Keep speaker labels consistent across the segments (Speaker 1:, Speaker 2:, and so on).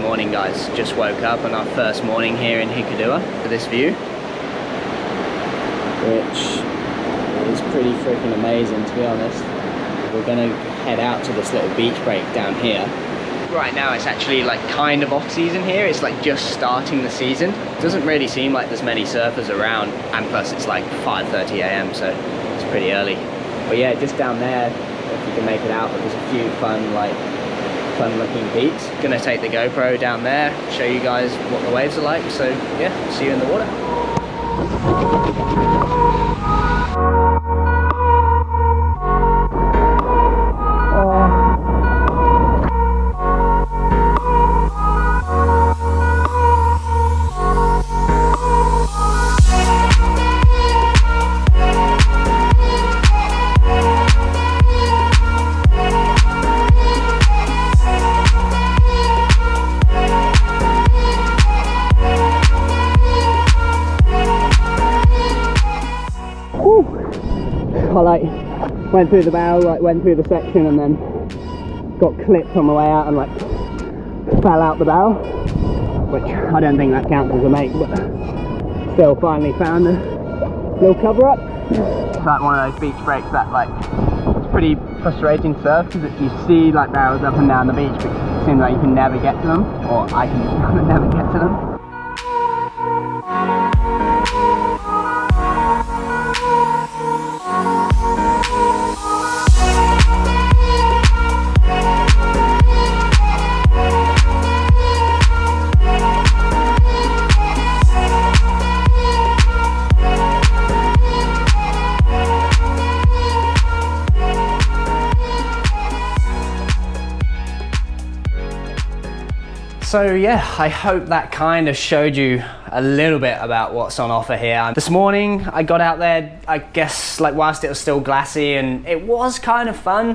Speaker 1: morning, guys. Just woke up on our first morning here in Hikkaduwa for this view, which is pretty freaking amazing, to be honest. We're gonna head out to this little beach break down here. Right now it's actually like kind of off season here. It's like just starting the season. It doesn't really seem like there's many surfers around, and plus it's like 5:30 a.m. so it's pretty early. But yeah, just down there, if you can make it out, but there's a few fun looking beats. Gonna take the GoPro down there, show you guys what the waves are like. So yeah, see you in the water. I went through the bow, went through the section, and then got clipped on the way out and fell out the bow, which I don't think that counts as a make, but still finally found a little cover up. It's like one of those beach breaks that it's pretty frustrating to surf, because you see barrels up and down the beach, but it seems like you can never get to them, or I can just never get to them. So yeah, I hope that kind of showed you a little bit about what's on offer here. This morning I got out there, I guess whilst it was still glassy, and it was kind of fun.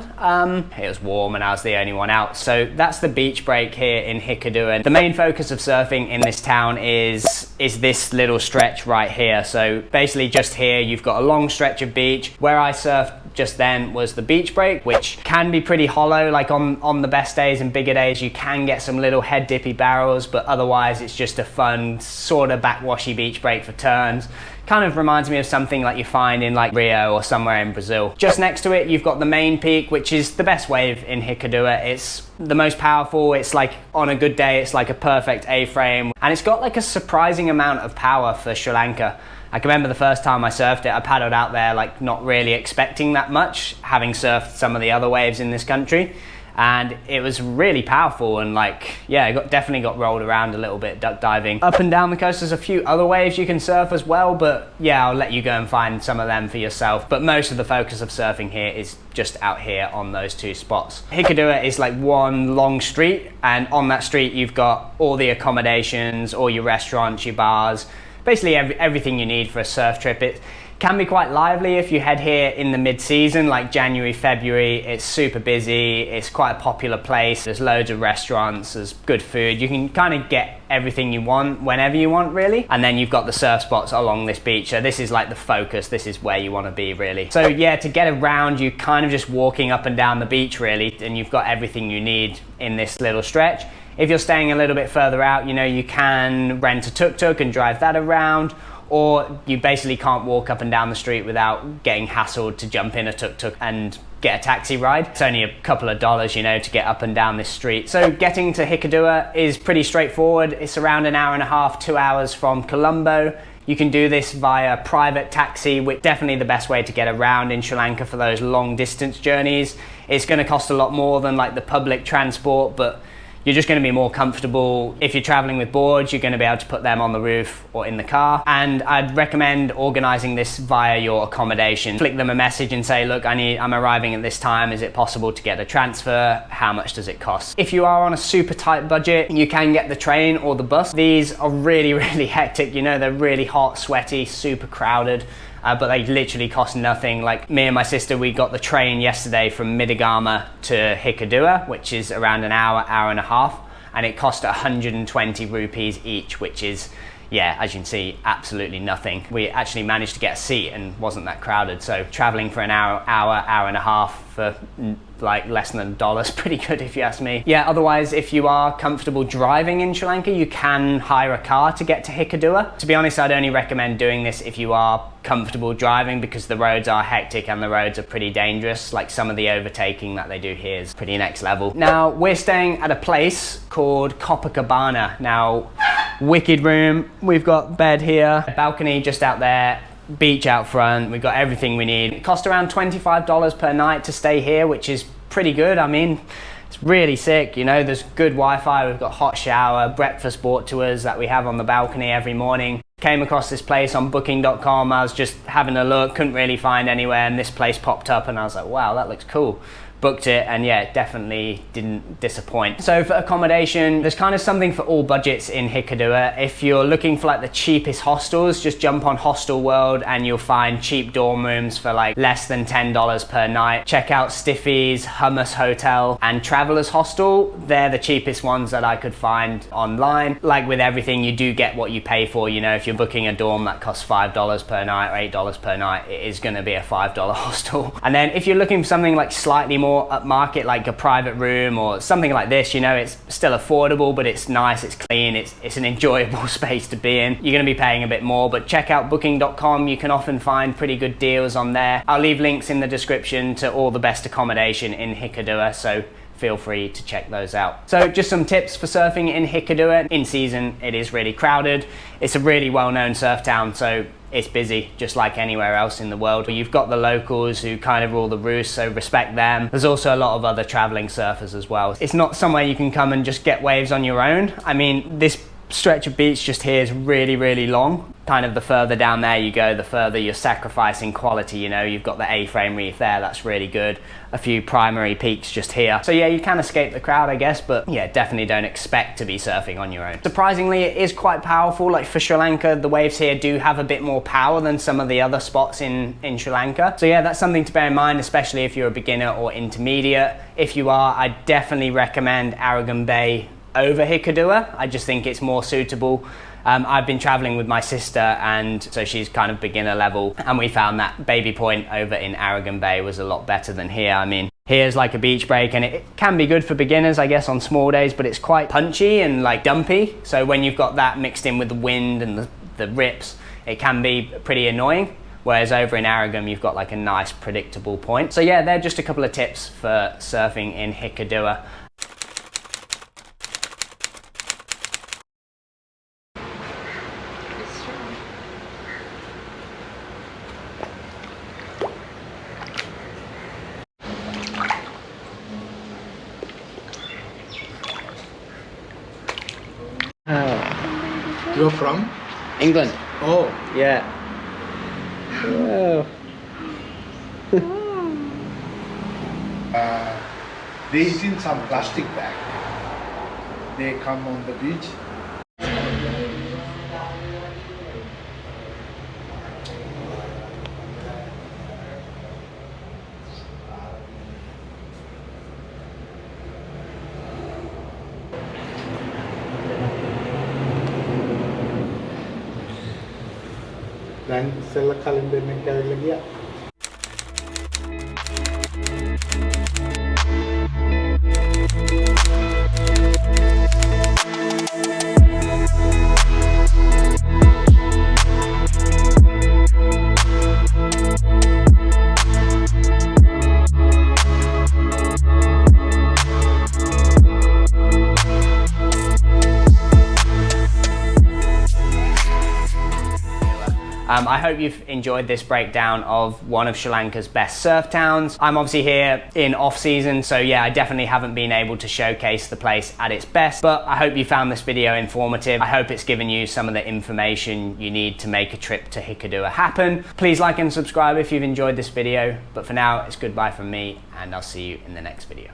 Speaker 1: It was warm and I was the only one out. So that's the beach break here in Hikkaduwa. The main focus of surfing in this town is this little stretch right here. So basically just here you've got a long stretch of beach. Where I surfed just then was the beach break, which can be pretty hollow. On the best days and bigger days you can get some little head dippy barrels, but otherwise it's just a fun sort of backwashy beach break for turns. Kind of reminds me of something like you find in Rio or somewhere in Brazil. Just next to it you've got the main peak, which is the best wave in Hikkaduwa. It's the most powerful. It's on a good day it's like a perfect A-frame, and it's got a surprising amount of power for Sri Lanka. I can remember the first time I surfed it, I paddled out there not really expecting that much, having surfed some of the other waves in this country, and it was really powerful, and yeah, it definitely got rolled around a little bit duck diving. Up and down the coast there's a few other waves you can surf as well, but yeah, I'll let you go and find some of them for yourself. But most of the focus of surfing here is just out here on those two spots. Hikkaduwa is one long street, and on that street you've got all the accommodations, all your restaurants, your bars, basically everything you need for a surf trip. It can be quite lively if you head here in the mid-season, like January, February. It's super busy, it's quite a popular place, there's loads of restaurants, there's good food. You can kind of get everything you want whenever you want, really. And then you've got the surf spots along this beach, so this is the focus, this is where you want to be, really. So yeah, to get around you're kind of just walking up and down the beach, really, and you've got everything you need in this little stretch. If you're staying a little bit further out, you can rent a tuk-tuk and drive that around, or you basically can't walk up and down the street without getting hassled to jump in a tuk-tuk and get a taxi ride. It's only a couple of dollars, to get up and down this street. So getting to Hikkaduwa is pretty straightforward. It's around an hour and a half, 2 hours from Colombo. You can do this via private taxi, which is definitely the best way to get around in Sri Lanka for those long distance journeys. It's going to cost a lot more than the public transport, but you're just going to be more comfortable. If you're traveling with boards, you're going to be able to put them on the roof or in the car. And I'd recommend organizing this via your accommodation. Flick them a message and say, look, I'm arriving at this time. Is it possible to get a transfer? How much does it cost? If you are on a super tight budget, you can get the train or the bus. These are really, really hectic. They're really hot, sweaty, super crowded. But they literally cost nothing. Me and my sister, we got the train yesterday from Midigama to Hikkaduwa, which is around an hour, hour and a half, and it cost 120 rupees each, which is yeah, as you can see, absolutely nothing. We actually managed to get a seat and wasn't that crowded. So traveling for an hour and a half for like less than $1 is pretty good if you ask me. Yeah, otherwise, if you are comfortable driving in Sri Lanka, you can hire a car to get to Hikkaduwa. To be honest, I'd only recommend doing this if you are comfortable driving, because the roads are hectic and the roads are pretty dangerous. Like some of the overtaking that they do here is pretty next level. Now, we're staying at a place called Copacabana. Now, wicked room. We've got bed here, balcony just out there, beach out front. We've got everything we need. It costs around $25 per night to stay here, which is pretty good. I mean, it's really sick, you know. There's good Wi-Fi, we've got hot shower, breakfast brought to us that we have on the balcony every morning. Came across this place on booking.com. I was just having a look, couldn't really find anywhere, and this place popped up and I was like, wow, that looks cool. Booked it, and yeah, it definitely didn't disappoint. So for accommodation, there's kind of something for all budgets in Hikkaduwa. If you're looking for like the cheapest hostels, just jump on Hostel World and you'll find cheap dorm rooms for like less than $10 per night. Check out Stiffy's, Hummus Hotel and Travelers Hostel. They're the cheapest ones that I could find online. Like with everything, you do get what you pay for. You know, if you're booking a dorm that costs $5 per night or $8 per night, it is going to be a $5 hostel. And then if you're looking for something like slightly more upmarket, like a private room or something like this, you know, it's still affordable, but it's nice, it's clean, it's an enjoyable space to be in. You're going to be paying a bit more, but check out booking.com. You can often find pretty good deals on there. I'll leave links in the description to all the best accommodation in Hikkaduwa, so feel free to check those out. So just some tips for surfing in Hikkaduwa. In season, it is really crowded. It's a really well-known surf town, so it's busy, just like anywhere else in the world. You've got the locals who kind of rule the roost, so respect them. There's also a lot of other traveling surfers as well. It's not somewhere you can come and just get waves on your own. I mean, this stretch of beach just here is really, really long. Kind of the further down there you go, the further you're sacrificing quality. You know, you've got the A-frame reef there, that's really good. A few primary peaks just here. So yeah, you can escape the crowd, I guess, but yeah, definitely don't expect to be surfing on your own. Surprisingly, it is quite powerful. Like for Sri Lanka, the waves here do have a bit more power than some of the other spots in Sri Lanka. So yeah, that's something to bear in mind, especially if you're a beginner or intermediate. If you are, I definitely recommend Aragon Bay over Hikkaduwa. I just think it's more suitable. I've been traveling with my sister, and so she's kind of beginner level, and we found that Baby Point over in Aragon Bay was a lot better than here. I mean, here's like a beach break, and it can be good for beginners, I guess, on small days, but it's quite punchy and like dumpy. So when you've got that mixed in with the wind and the rips, it can be pretty annoying. Whereas over in Aragon, you've got like a nice predictable point. So yeah, they're just a couple of tips for surfing in Hikkaduwa.
Speaker 2: You're from?
Speaker 1: England.
Speaker 2: Oh.
Speaker 1: Yeah. Whoa.
Speaker 2: They eat in some plastic bag. They come on the beach. Dan ඉස්සෙල්ලා කලින් දෙන්නෙක් ඇවිල්ලා ගියා.
Speaker 1: I hope you've enjoyed this breakdown of one of Sri Lanka's best surf towns. I'm obviously here in off season, so yeah, I definitely haven't been able to showcase the place at its best, but I hope you found this video informative. I hope it's given you some of the information you need to make a trip to Hikkaduwa happen. Please like and subscribe if you've enjoyed this video, but for now, it's goodbye from me, and I'll see you in the next video.